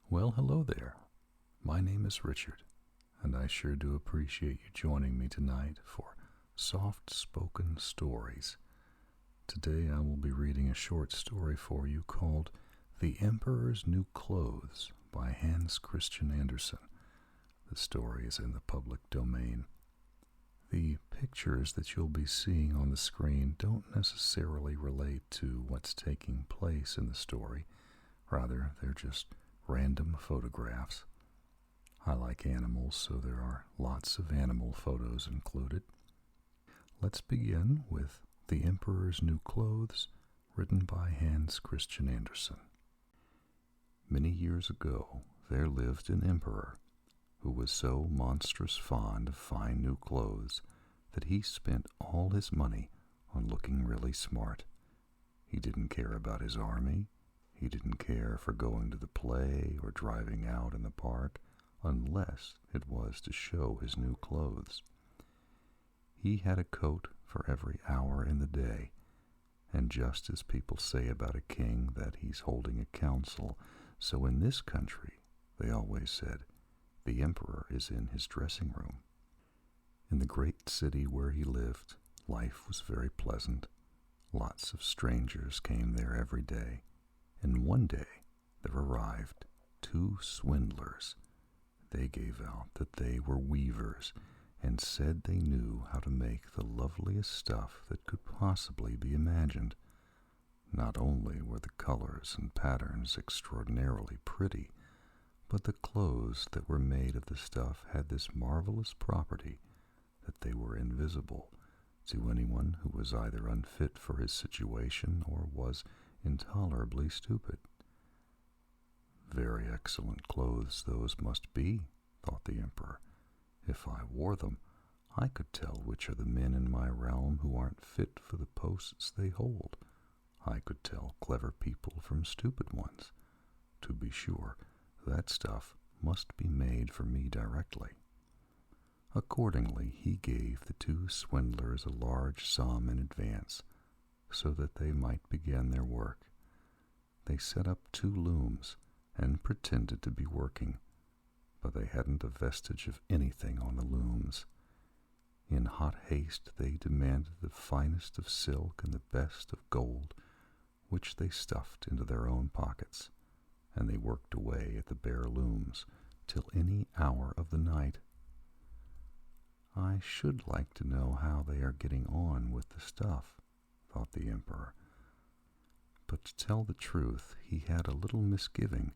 Well, hello there. My name is Richard, and I sure do appreciate you joining me tonight for Soft Spoken Stories. Today I will be reading a short story for you called The Emperor's New Clothes by Hans Christian Andersen. The story is in the public domain. The pictures that you'll be seeing on the screen don't necessarily relate to what's taking place in the story. Rather, they're just random photographs. I like animals, so there are lots of animal photos included. Let's begin with The Emperor's New Clothes, written by Hans Christian Andersen. Many years ago, there lived an emperor who was so monstrous fond of fine new clothes that he spent all his money on looking really smart. He didn't care about his army. He didn't care for going to the play or driving out in the park unless it was to show his new clothes. He had a coat for every hour in the day, and just as people say about a king that he's holding a council, so in this country they always said, the emperor is in his dressing room. In the great city where he lived, life was very pleasant. Lots of strangers came there every day, and one day there arrived two swindlers. They gave out that they were weavers and said they knew how to make the loveliest stuff that could possibly be imagined. Not only were the colors and patterns extraordinarily pretty, but the clothes that were made of the stuff had this marvelous property that they were invisible to anyone who was either unfit for his situation or was intolerably stupid. Very excellent clothes those must be, thought the emperor. If I wore them, I could tell which are the men in my realm who aren't fit for the posts they hold. I could tell clever people from stupid ones. To be sure, that stuff must be made for me directly. Accordingly, he gave the two swindlers a large sum in advance, so that they might begin their work. They set up two looms and pretended to be working, but they hadn't a vestige of anything on the looms. In hot haste they demanded the finest of silk and the best of gold, which they stuffed into their own pockets, and they worked away at the bare looms till any hour of the night. I should like to know how they are getting on with the stuff, thought the emperor. But to tell the truth, he had a little misgiving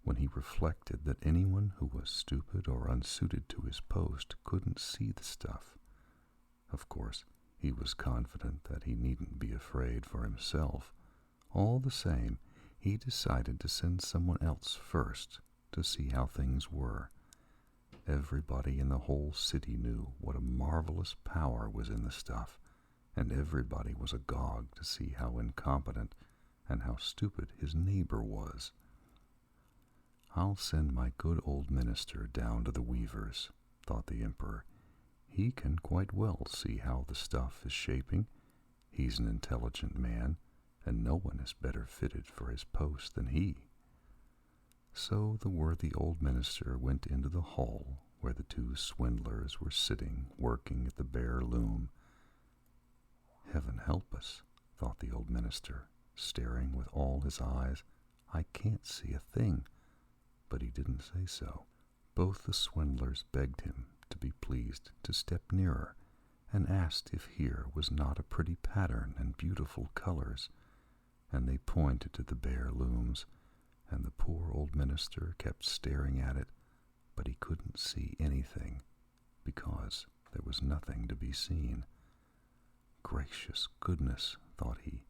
when he reflected that anyone who was stupid or unsuited to his post couldn't see the stuff. Of course, he was confident that he needn't be afraid for himself. All the same, he decided to send someone else first to see how things were. Everybody in the whole city knew what a marvelous power was in the stuff, and everybody was agog to see how incompetent and how stupid his neighbor was. I'll send my good old minister down to the weavers, thought the emperor. He can quite well see how the stuff is shaping. He's an intelligent man, and no one is better fitted for his post than he. So the worthy old minister went into the hall where the two swindlers were sitting working at the bare loom. Heaven help us, thought the old minister, staring with all his eyes. I can't see a thing. But he didn't say so. Both the swindlers begged him to be pleased to step nearer, and asked if here was not a pretty pattern and beautiful colors, and they pointed to the bare looms, and the poor old minister kept staring at it, but he couldn't see anything, because there was nothing to be seen. Gracious goodness, thought he,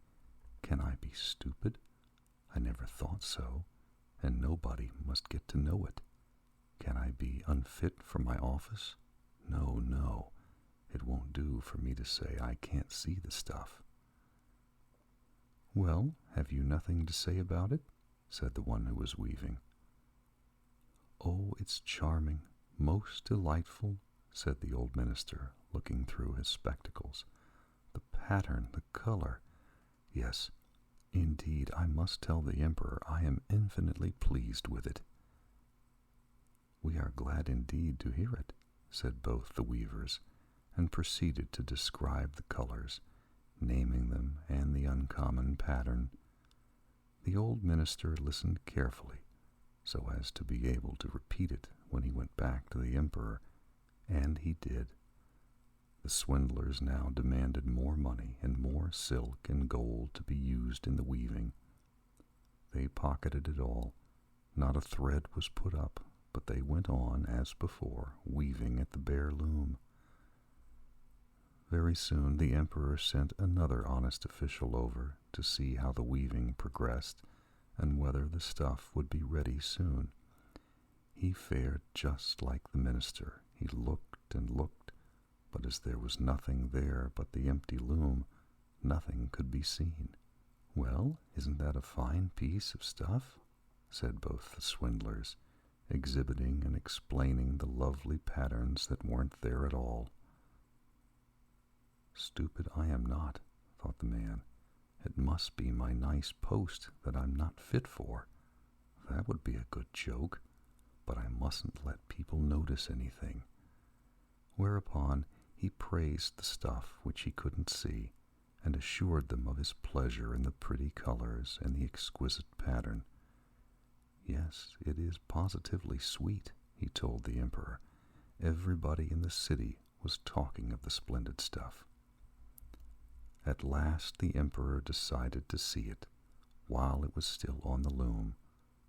can I be stupid? I never thought so, and nobody must get to know it. Can I be unfit for my office? No, no, it won't do for me to say I can't see the stuff. Well, have you nothing to say about it? Said the one who was weaving. Oh, it's charming, most delightful, said the old minister, looking through his spectacles. The pattern, the color. Yes, indeed, I must tell the emperor I am infinitely pleased with it. "We are glad indeed to hear it," said both the weavers, and proceeded to describe the colors, naming them and the uncommon pattern. The old minister listened carefully, so as to be able to repeat it when he went back to the emperor, and he did. The swindlers now demanded more money and more silk and gold to be used in the weaving. They pocketed it all. Not a thread was put up, but they went on, as before, weaving at the bare loom. Very soon the emperor sent another honest official over to see how the weaving progressed and whether the stuff would be ready soon. He fared just like the minister. He looked and looked, but as there was nothing there but the empty loom, nothing could be seen. "Well, isn't that a fine piece of stuff?" said both the swindlers, exhibiting and explaining the lovely patterns that weren't there at all. "Stupid I am not," thought the man. "It must be my nice post that I'm not fit for. That would be a good joke, but I mustn't let people notice anything." Whereupon he praised the stuff which he couldn't see, and assured them of his pleasure in the pretty colors and the exquisite pattern. "Yes, it is positively sweet," he told the emperor. Everybody in the city was talking of the splendid stuff. At last the emperor decided to see it, while it was still on the loom,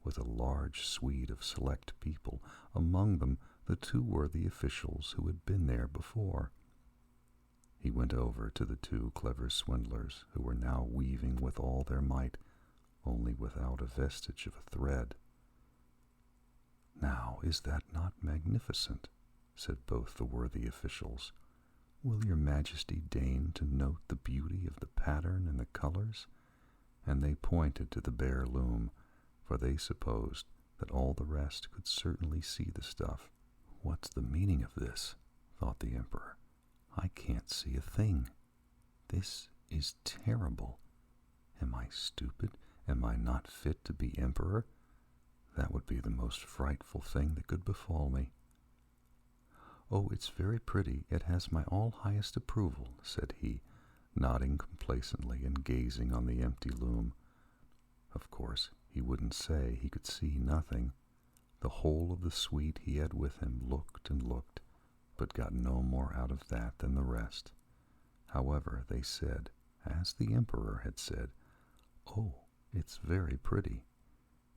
with a large suite of select people, among them the two worthy officials who had been there before. He went over to the two clever swindlers, who were now weaving with all their might, only without a vestige of a thread. "Now, is that not magnificent?" said both the worthy officials. "Will your majesty deign to note the beauty of the pattern and the colors?" And they pointed to the bare loom, for they supposed that all the rest could certainly see the stuff. "What's the meaning of this?" thought the emperor. "I can't see a thing. This is terrible. Am I stupid? Am I not fit to be emperor? That would be the most frightful thing that could befall me." "Oh, it's very pretty. It has my all highest approval," said he, nodding complacently and gazing on the empty loom. Of course, he wouldn't say he could see nothing. The whole of the suite he had with him looked and looked, but got no more out of that than the rest. However, they said, as the emperor had said, "Oh, it's very pretty,"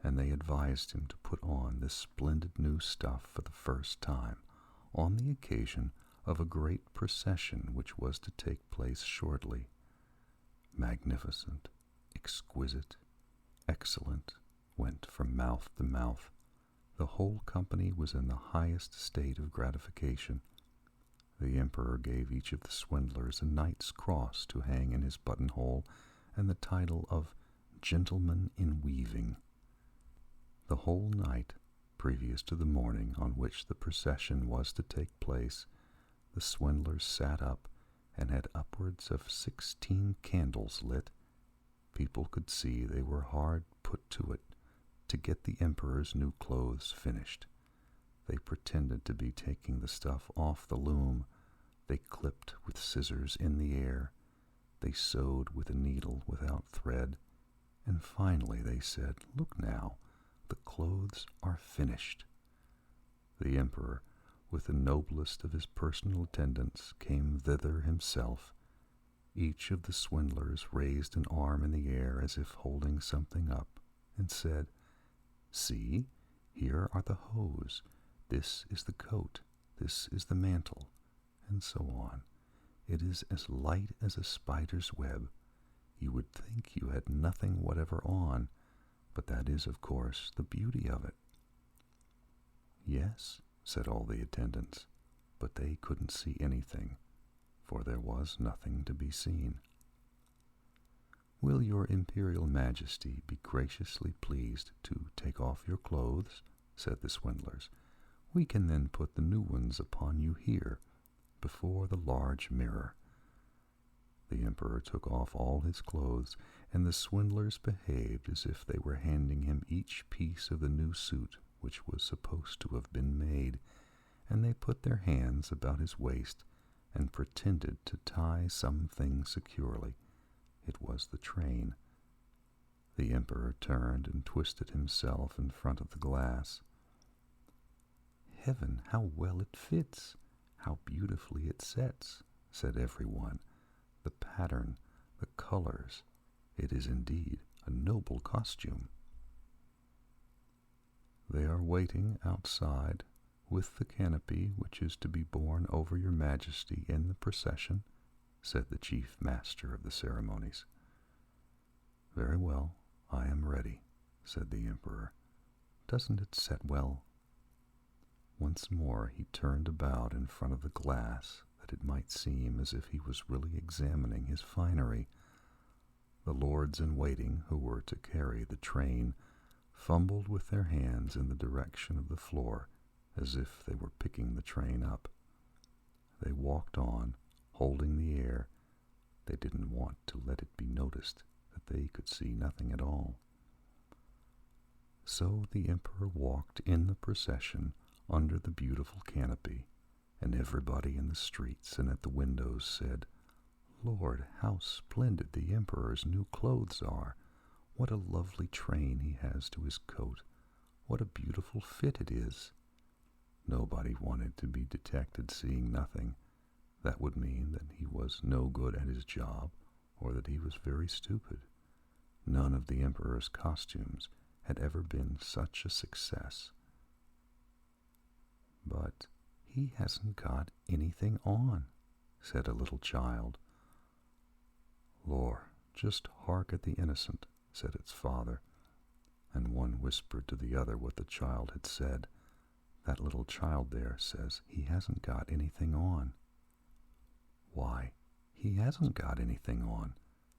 and they advised him to put on this splendid new stuff for the first time, on the occasion of a great procession which was to take place shortly. Magnificent, exquisite, excellent went from mouth to mouth. The whole company was in the highest state of gratification. The emperor gave each of the swindlers a knight's cross to hang in his buttonhole, and the title of Gentleman in Weaving. The whole night, previous to the morning on which the procession was to take place, the swindlers sat up and had upwards of 16 candles lit. People could see they were hard put to it to get the emperor's new clothes finished. They pretended to be taking the stuff off the loom. They clipped with scissors in the air. They sewed with a needle without thread. And finally they said, "Look now, the clothes are finished." The emperor, with the noblest of his personal attendants, came thither himself. Each of the swindlers raised an arm in the air as if holding something up, and said, "See, here are the hose, this is the coat, this is the mantle," and so on. It is as light as a spider's web. You would think you had nothing whatever on, but that is, of course, the beauty of it. "Yes," said all the attendants, but they couldn't see anything, for there was nothing to be seen. "Will your Imperial Majesty be graciously pleased to take off your clothes?" said the swindlers. "We can then put the new ones upon you here, before the large mirror." The emperor took off all his clothes, and the swindlers behaved as if they were handing him each piece of the new suit which was supposed to have been made, and they put their hands about his waist and pretended to tie something securely. It was the train. The emperor turned and twisted himself in front of the glass. "Heaven, how well it fits! How beautifully it sets!" said everyone. "The pattern, the colors. It is indeed a noble costume." "They are waiting outside with the canopy which is to be borne over your majesty in the procession," said the chief master of the ceremonies. "Very well, I am ready," said the emperor. "Doesn't it set well?" Once more he turned about in front of the glass, that it might seem as if he was really examining his finery. The lords-in-waiting who were to carry the train fumbled with their hands in the direction of the floor, as if they were picking the train up. They walked on, holding the air. They didn't want to let it be noticed that they could see nothing at all. So the emperor walked in the procession under the beautiful canopy, and everybody in the streets and at the windows said, "Lord, how splendid the emperor's new clothes are! What a lovely train he has to his coat! What a beautiful fit it is!" Nobody wanted to be detected seeing nothing. That would mean that he was no good at his job, or that he was very stupid. None of the emperor's costumes had ever been such a success. "But he hasn't got anything on," said a little child. "Lor, just hark at the innocent," said its father, and one whispered to the other what the child had said. "That little child there says he hasn't got anything on." "Why, he hasn't got anything on,"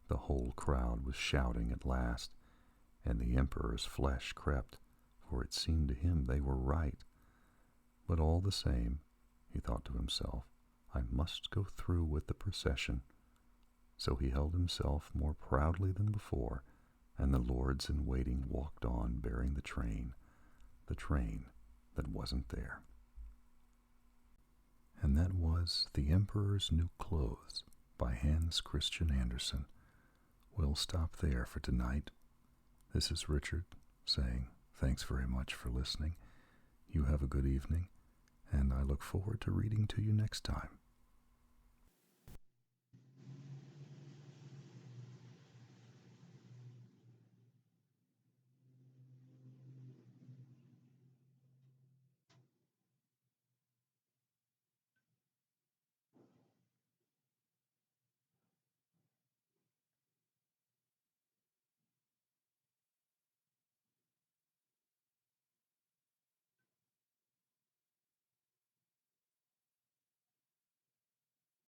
the whole crowd was shouting at last, and the emperor's flesh crept, for it seemed to him they were right. But all the same, he thought to himself, I must go through with the procession. So he held himself more proudly than before, and the lords-in-waiting walked on bearing the train that wasn't there. And that was The Emperor's New Clothes by Hans Christian Andersen. We'll stop there for tonight. This is Richard saying thanks very much for listening. You have a good evening, and I look forward to reading to you next time.